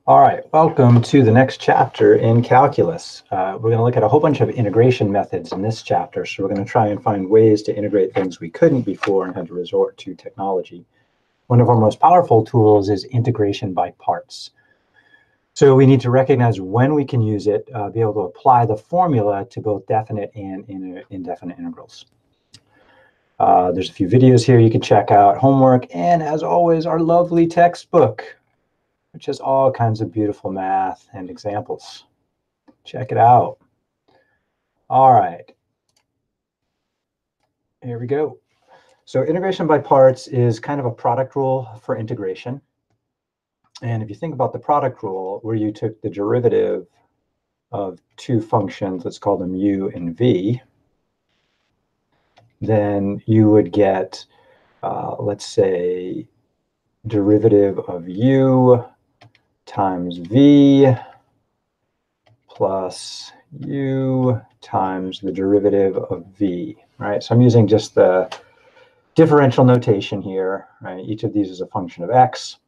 All right, welcome to the next chapter in calculus. We're going to look at a whole bunch of integration methods in this chapter. So we're going to try and find ways to integrate things we couldn't before and had to resort to technology. One of our most powerful tools is integration by parts. So we need to recognize when we can use it, be able to apply the formula to both definite and indefinite integrals. There's a few videos here you can check out, homework, and as always, our lovely textbook, which has all kinds of beautiful math and examples. Check it out. All right. Here we go. So integration by parts is kind of a product rule for integration. And if you think about the product rule, where you took the derivative of two functions, let's call them u and v, then you would get, let's say, derivative of u times v plus u times the derivative of v, right? So I'm using just the differential notation here, right? Each of these is a function of x.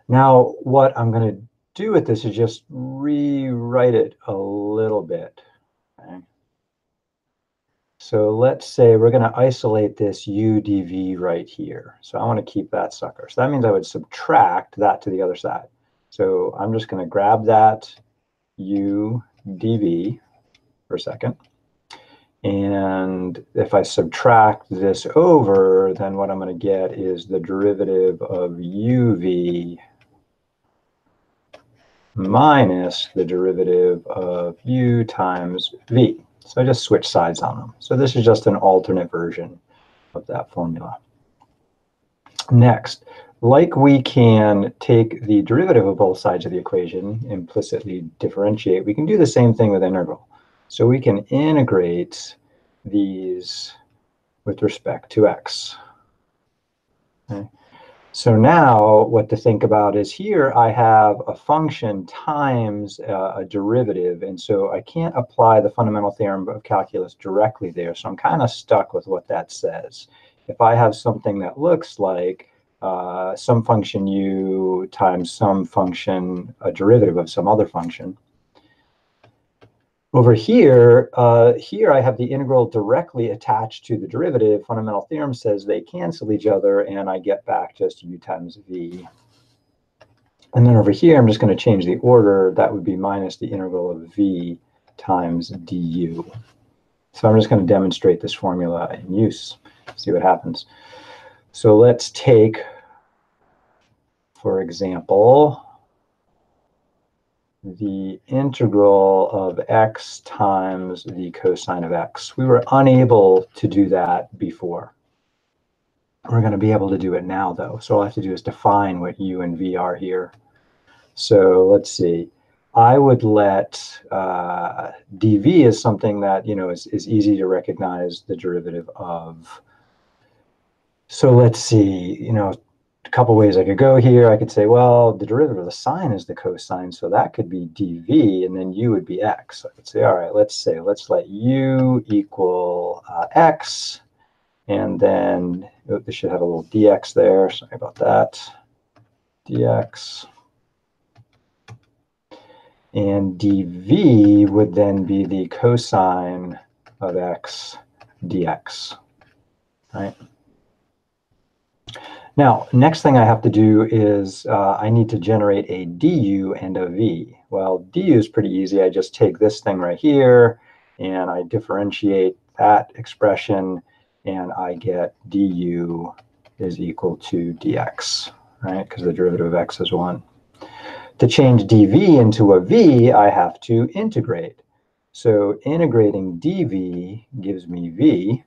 Now, what I'm going to do with this is just rewrite it a little bit, okay? So let's say we're going to isolate this u dv right here. So I want to keep that sucker. So that means I would subtract that to the other side. So I'm just going to grab that u dv for a second. And if I subtract this over, then what I'm going to get is the derivative of uv minus the derivative of u times v. So I just switch sides on them. So this is just an alternate version of that formula. Next, like we can take the derivative of both sides of the equation, implicitly differentiate, we can do the same thing with integral. So we can integrate these with respect to x. Okay. So now what to think about is here I have a function times a derivative, and so I can't apply the fundamental theorem of calculus directly there, so I'm kind of stuck with what that says. If I have something that looks like some function u times some function, a derivative of some other function, over here, I have the integral directly attached to the derivative. Fundamental theorem says they cancel each other, and I get back just u times v. And then over here, I'm just going to change the order. That would be minus the integral of v times du. So I'm just going to demonstrate this formula in use, see what happens. So let's take, for example, the integral of x times the cosine of x. We were unable to do that before. We're going to be able to do it now, though. So all I have to do is define what u and v are here. So let's see. I would let dv is something that, is easy to recognize the derivative of. So let's see, a couple ways I could go here. I could say, well, the derivative of the sine is the cosine, so that could be dv, and then u would be x. I could say, all right, let's let u equal x, and then this should have a little dx there. Sorry about that. Dx. And dv would then be the cosine of x dx, right? Now, next thing I have to do is I need to generate a du and a v. Well, du is pretty easy. I just take this thing right here, and I differentiate that expression, and I get du is equal to dx, right? Because the derivative of x is 1. To change dv into a v, I have to integrate. So integrating dv gives me v,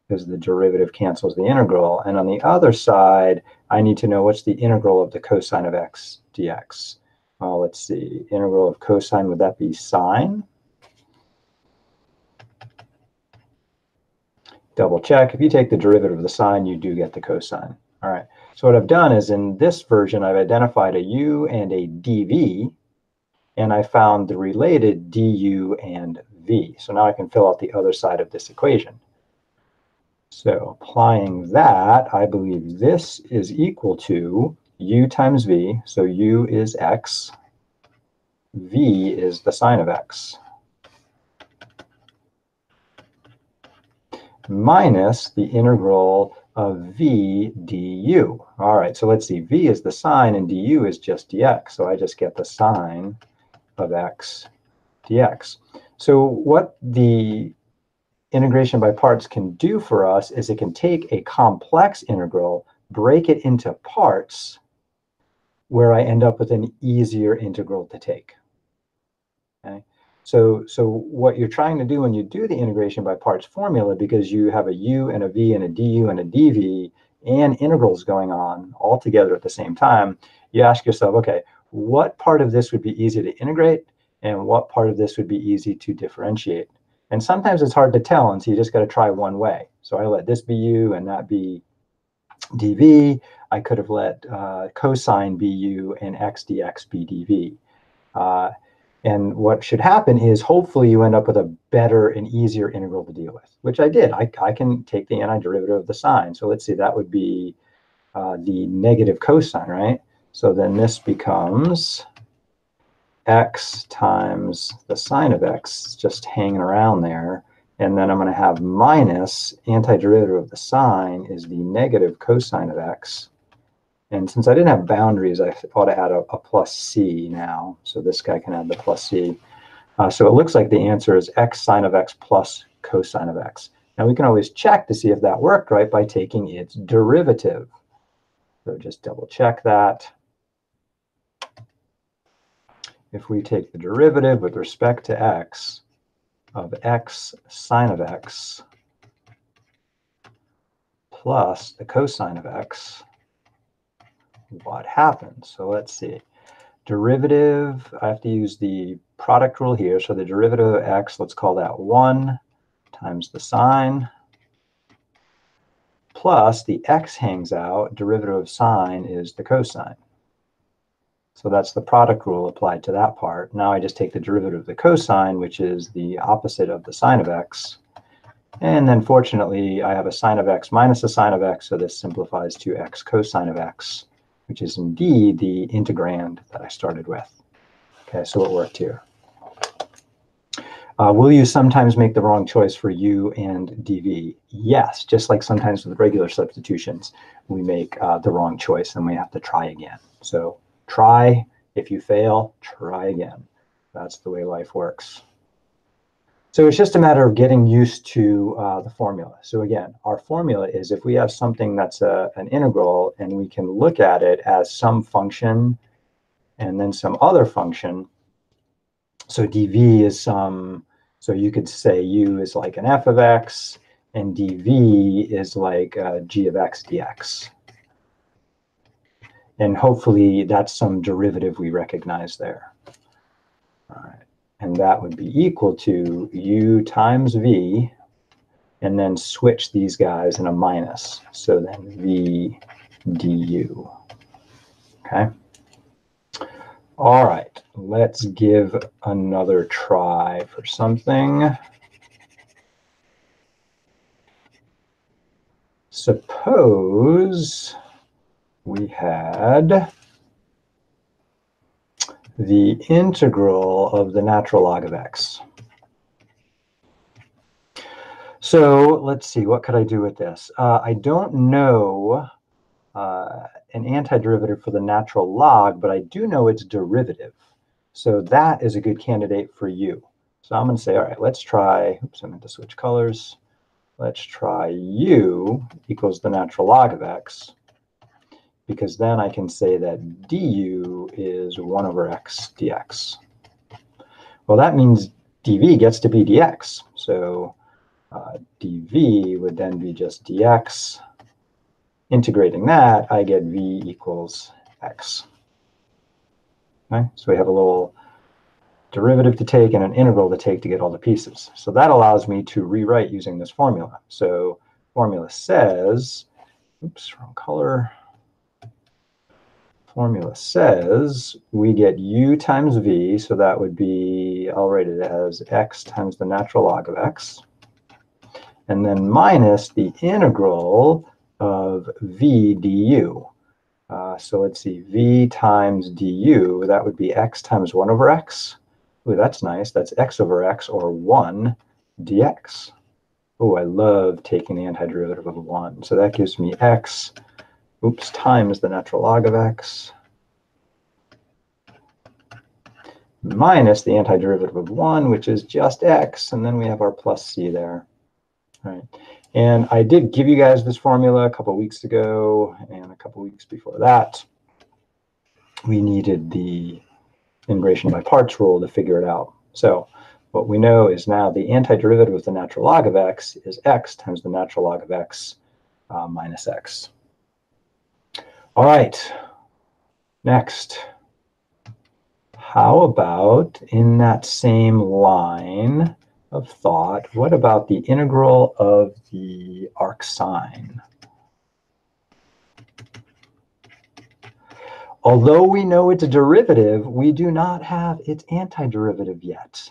because the derivative cancels the integral. And on the other side, I need to know what's the integral of the cosine of x dx. Well, let's see. Integral of cosine, would that be sine? Double check. If you take the derivative of the sine, you do get the cosine. All right. So what I've done is in this version, I've identified a u and a dv, and I found the related du and v. So now I can fill out the other side of this equation. So applying that, I believe this is equal to u times v, so u is x, v is the sine of x, minus the integral of v du. All right, so let's see, v is the sine and du is just dx, so I just get the sine of x dx. So what the integration by parts can do for us is it can take a complex integral, break it into parts, where I end up with an easier integral to take. Okay? So what you're trying to do when you do the integration by parts formula, because you have a u and a v and a du and a dv and integrals going on all together at the same time, you ask yourself, okay, what part of this would be easy to integrate and what part of this would be easy to differentiate? And sometimes it's hard to tell, and so you just got to try one way. So I let this be u and that be dv. I could have let cosine be u and x dx be dv. And what should happen is hopefully you end up with a better and easier integral to deal with, which I did. I can take the antiderivative of the sine. So let's see, that would be the negative cosine, right? So then this becomes x times the sine of x, just hanging around there. And then I'm going to have minus antiderivative of the sine is the negative cosine of x. And since I didn't have boundaries, I ought to add a plus c now. So this guy can add the plus c. So it looks like the answer is x sine of x plus cosine of x. Now we can always check to see if that worked right by taking its derivative. So just double check that. If we take the derivative with respect to x of x sine of x plus the cosine of x, what happens? So let's see. Derivative, I have to use the product rule here. So the derivative of x, let's call that 1 times the sine plus the x hangs out. Derivative of sine is the cosine. So that's the product rule applied to that part. Now I just take the derivative of the cosine, which is the opposite of the sine of x. And then fortunately, I have a sine of x minus a sine of x, so this simplifies to x cosine of x, which is indeed the integrand that I started with. Okay, so it worked here. Will you sometimes make the wrong choice for u and dv? Yes, just like sometimes with regular substitutions, we make the wrong choice and we have to try again. So try. If you fail, try again. That's the way life works. So it's just a matter of getting used to the formula. So again, our formula is if we have something that's an integral and we can look at it as some function and then some other function. So dv is some, so you could say u is like an f of x and dv is like g of x dx. And hopefully that's some derivative we recognize there. All right. And that would be equal to u times v, and then switch these guys in a minus. So then v du. Okay. All right. Let's give another try for something. Suppose we had the integral of the natural log of x. So let's see, what could I do with this? I don't know an antiderivative for the natural log, but I do know its derivative. So that is a good candidate for u. So I'm going to say, all right, let's try, oops, I meant to switch colors. Let's try u equals the natural log of x, because then I can say that du is 1 over x dx. Well, that means dv gets to be dx. So dv would then be just dx. Integrating that, I get v equals x. Okay, so we have a little derivative to take and an integral to take to get all the pieces. So that allows me to rewrite using this formula. So formula says, oops, wrong color. Formula says we get u times v, so that would be, I'll write it as x times the natural log of x, and then minus the integral of v du. So let's see, v times du, that would be x times 1 over x. Ooh, that's nice. That's x over x, or 1 dx. Oh, I love taking the antiderivative of 1. So that gives me x, times the natural log of x, minus the antiderivative of 1, which is just x, and then we have our plus c there. All right. And I did give you guys this formula a couple weeks ago, and a couple weeks before that. We needed the integration by parts rule to figure it out. So what we know is now the antiderivative of the natural log of x is x times the natural log of x minus x. All right, next. How about in that same line of thought, what about the integral of the arc sine? Although we know it's a derivative, we do not have its antiderivative yet.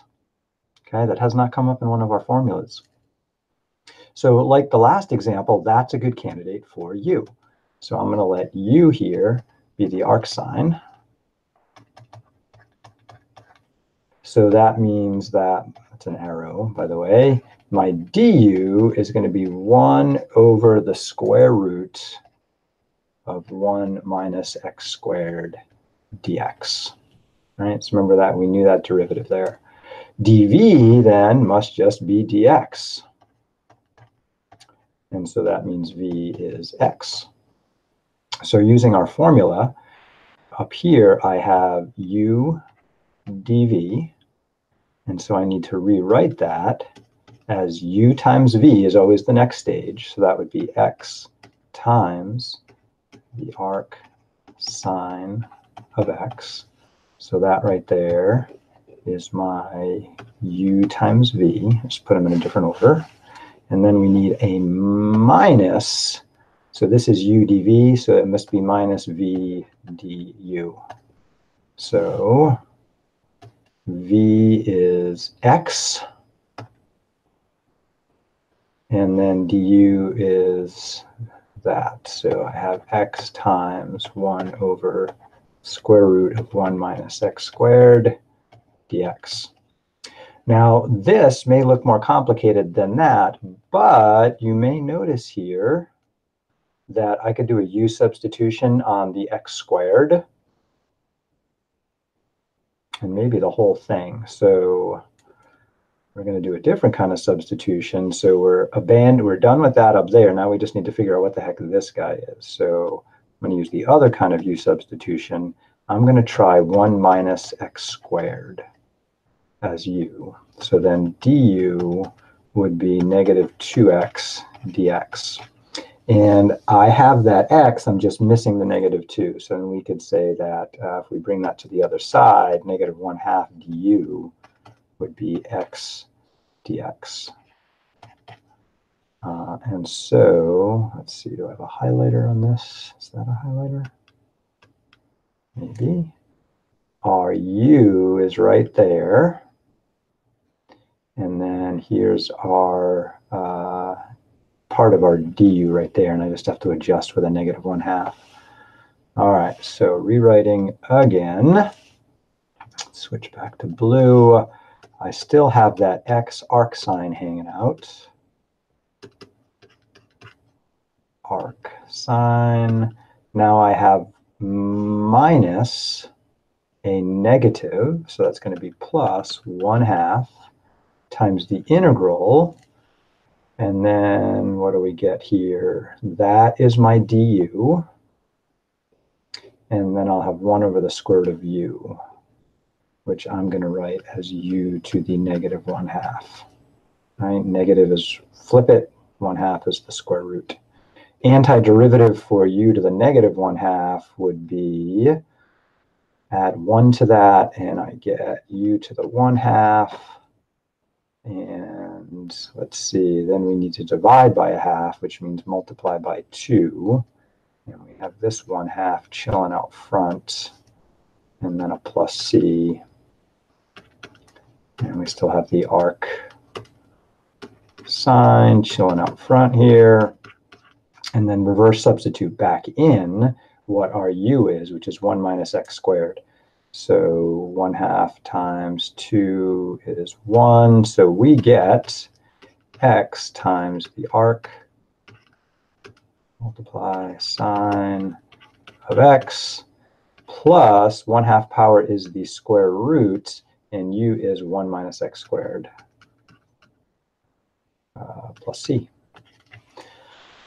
Okay, that has not come up in one of our formulas. So like the last example, that's a good candidate for u. So I'm going to let u here be the arc sine. So that means that, that's an arrow, by the way, my du is going to be 1 over the square root of 1 minus x squared dx. All right, so remember that, we knew that derivative there. dv then must just be dx. And so that means v is x. So using our formula, up here I have u dv, and so I need to rewrite that as u times v is always the next stage, so that would be x times the arc sine of x. So that right there is my u times v. Just put them in a different order. And then we need a minus, so this is u dv, so it must be minus v du. So v is x, and then du is that. So I have x times 1 over square root of 1 minus x squared dx. Now, this may look more complicated than that, but you may notice here that I could do a U-substitution on the x squared, and maybe the whole thing. So we're going to do a different kind of substitution. So we're done with that up there. Now we just need to figure out what the heck this guy is. So I'm going to use the other kind of U-substitution. I'm going to try 1 minus x squared as u. So then du would be negative 2x dx. And I have that x, I'm just missing the negative 2. So then we could say that if we bring that to the other side, negative 1/2 du would be x dx. And so, let's see, do I have a highlighter on this? Is that a highlighter? Maybe. Our u is right there. And then here's our part of our du right there, and I just have to adjust with a negative 1/2. All right, so rewriting again. Switch back to blue. I still have that x arc sine hanging out. Arc sine. Now I have minus a negative, so that's going to be plus 1/2 times the integral. And then what do we get here? That is my du. And then I'll have 1 over the square root of u, which I'm going to write as u to the negative 1/2. Right? Negative is flip it, 1/2 is the square root. Antiderivative for u to the negative 1/2 would be, add 1 to that, and I get u to the 1/2. And let's see, then we need to divide by 1/2, which means multiply by 2. And we have this 1/2 chilling out front, and then a plus c. And we still have the arc sine chilling out front here. And then reverse substitute back in. what our u is, which is 1 minus x squared. So 1/2 times 2 is 1. So we get x times the arc multiply sine of x plus 1/2 power is the square root, and u is 1 minus x squared plus c.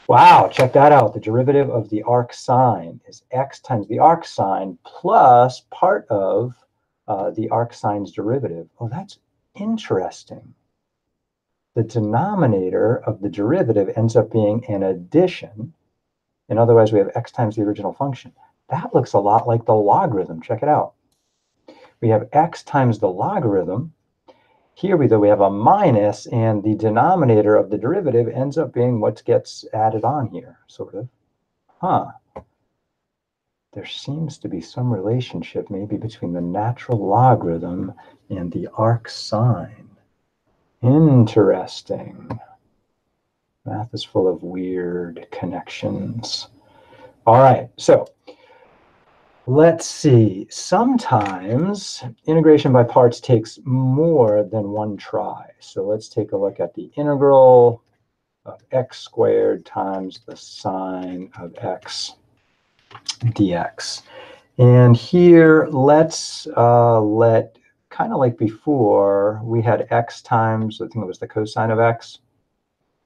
Wow, check that out. The derivative of the arc sine is x times the arc sine plus part of the arc sine's derivative. Oh, that's interesting. The denominator of the derivative ends up being an addition, and otherwise we have x times the original function. That looks a lot like the logarithm. Check it out. We have x times the logarithm. Here we have a minus, and the denominator of the derivative ends up being what gets added on here, sort of. Huh. There seems to be some relationship maybe between the natural logarithm and the arc sine. Interesting. Math is full of weird connections. All right, so let's see. Sometimes integration by parts takes more than one try. So let's take a look at the integral of x squared times the sine of x dx. And here, let's let, kind of like before, we had x times, I think it was the cosine of x.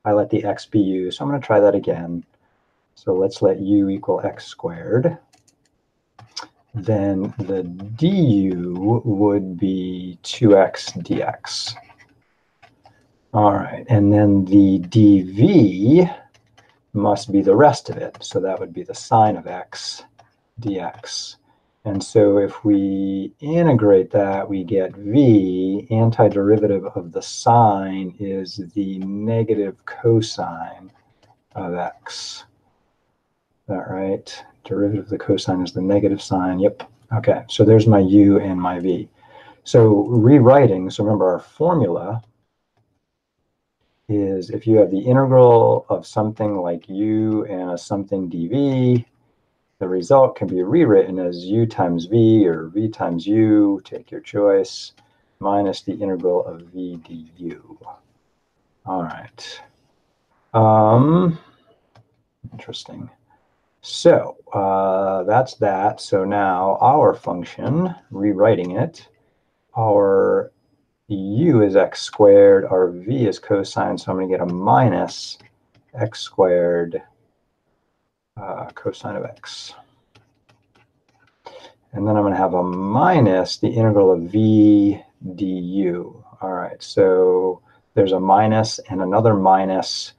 I let the x be u, so I'm going to try that again. So let's let u equal x squared. Then the du would be 2x dx. All right, and then the dv must be the rest of it. So that would be the sine of x dx. And so if we integrate that, we get v. Antiderivative of the sine is the negative cosine of x. Is that right? Derivative of the cosine is the negative sine. Yep. Okay, so there's my u and my v. So rewriting, so remember our formula is if you have the integral of something like u and a something dv, the result can be rewritten as u times v or v times u, take your choice, minus the integral of v du. All right. Interesting. So that's that. So now our function, rewriting it, our u is x squared, our v is cosine, so I'm going to get a minus x squared cosine of x. And then I'm going to have a minus the integral of v du. All right, so there's a minus and another minus.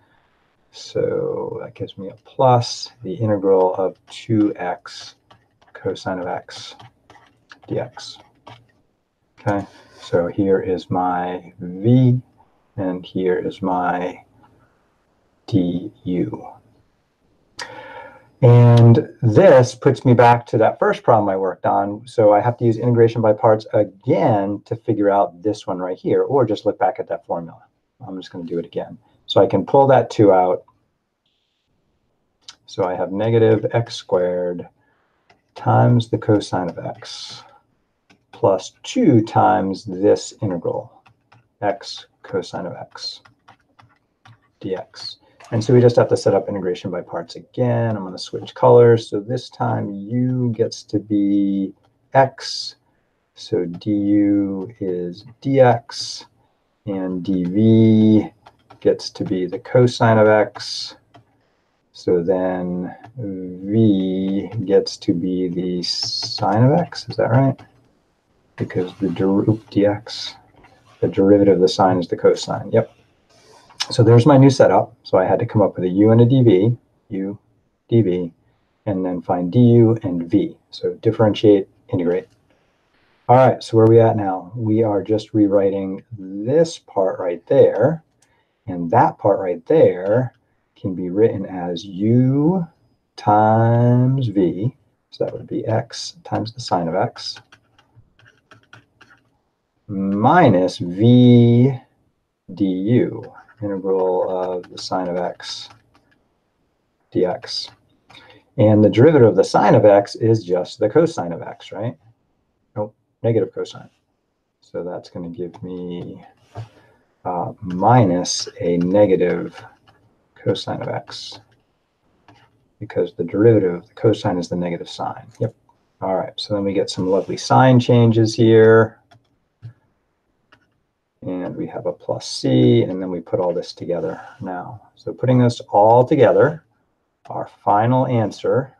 So that gives me a plus the integral of 2x cosine of x dx. Okay, so here is my v, and here is my du. And this puts me back to that first problem I worked on. So I have to use integration by parts again to figure out this one right here, or just look back at that formula. I'm just going to do it again. So I can pull that 2 out. So I have negative x squared times the cosine of x plus 2 times this integral, x cosine of x dx. And so we just have to set up integration by parts again. I'm going to switch colors. So this time u gets to be x. So du is dx. And dv gets to be the cosine of x. So then v gets to be the sine of x. Is that right? Because the dx, the derivative of the sine is the cosine. Yep. So there's my new setup. So I had to come up with a u and a dv, u, dv, and then find du and v. So differentiate, integrate. All right, so where are we at now? We are just rewriting this part right there, and that part right there can be written as u times v. So that would be x times the sine of x minus v du, integral of the sine of x dx. And the derivative of the sine of x is just the cosine of x, right? Nope, negative cosine. So that's going to give me minus a negative cosine of x, because the derivative of the cosine is the negative sine. Yep. All right, so then we get some lovely sign changes here. And we have a plus c, and then we put all this together now. So putting this all together, our final answer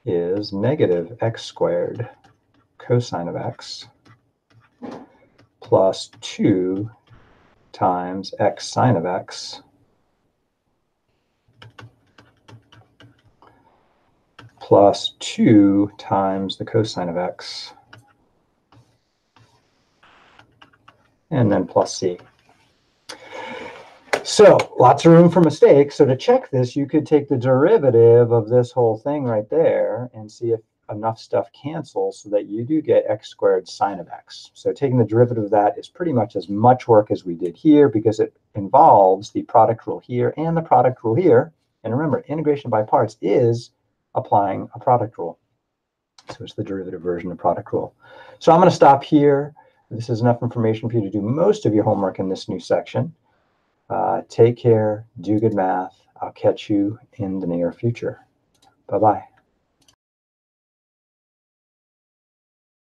is negative x squared cosine of x plus 2 times x sine of x plus 2 times the cosine of x, and then plus c. So lots of room for mistakes. So to check this, you could take the derivative of this whole thing right there and see if enough stuff cancels so that you do get x squared sine of x. So taking the derivative of that is pretty much as much work as we did here, because it involves the product rule here and the product rule here. And remember, integration by parts is applying a product rule. So it's the derivative version of product rule. So I'm going to stop here. This is enough information for you to do most of your homework in this new section. Take care, do good math. I'll catch you in the near future. Bye-bye.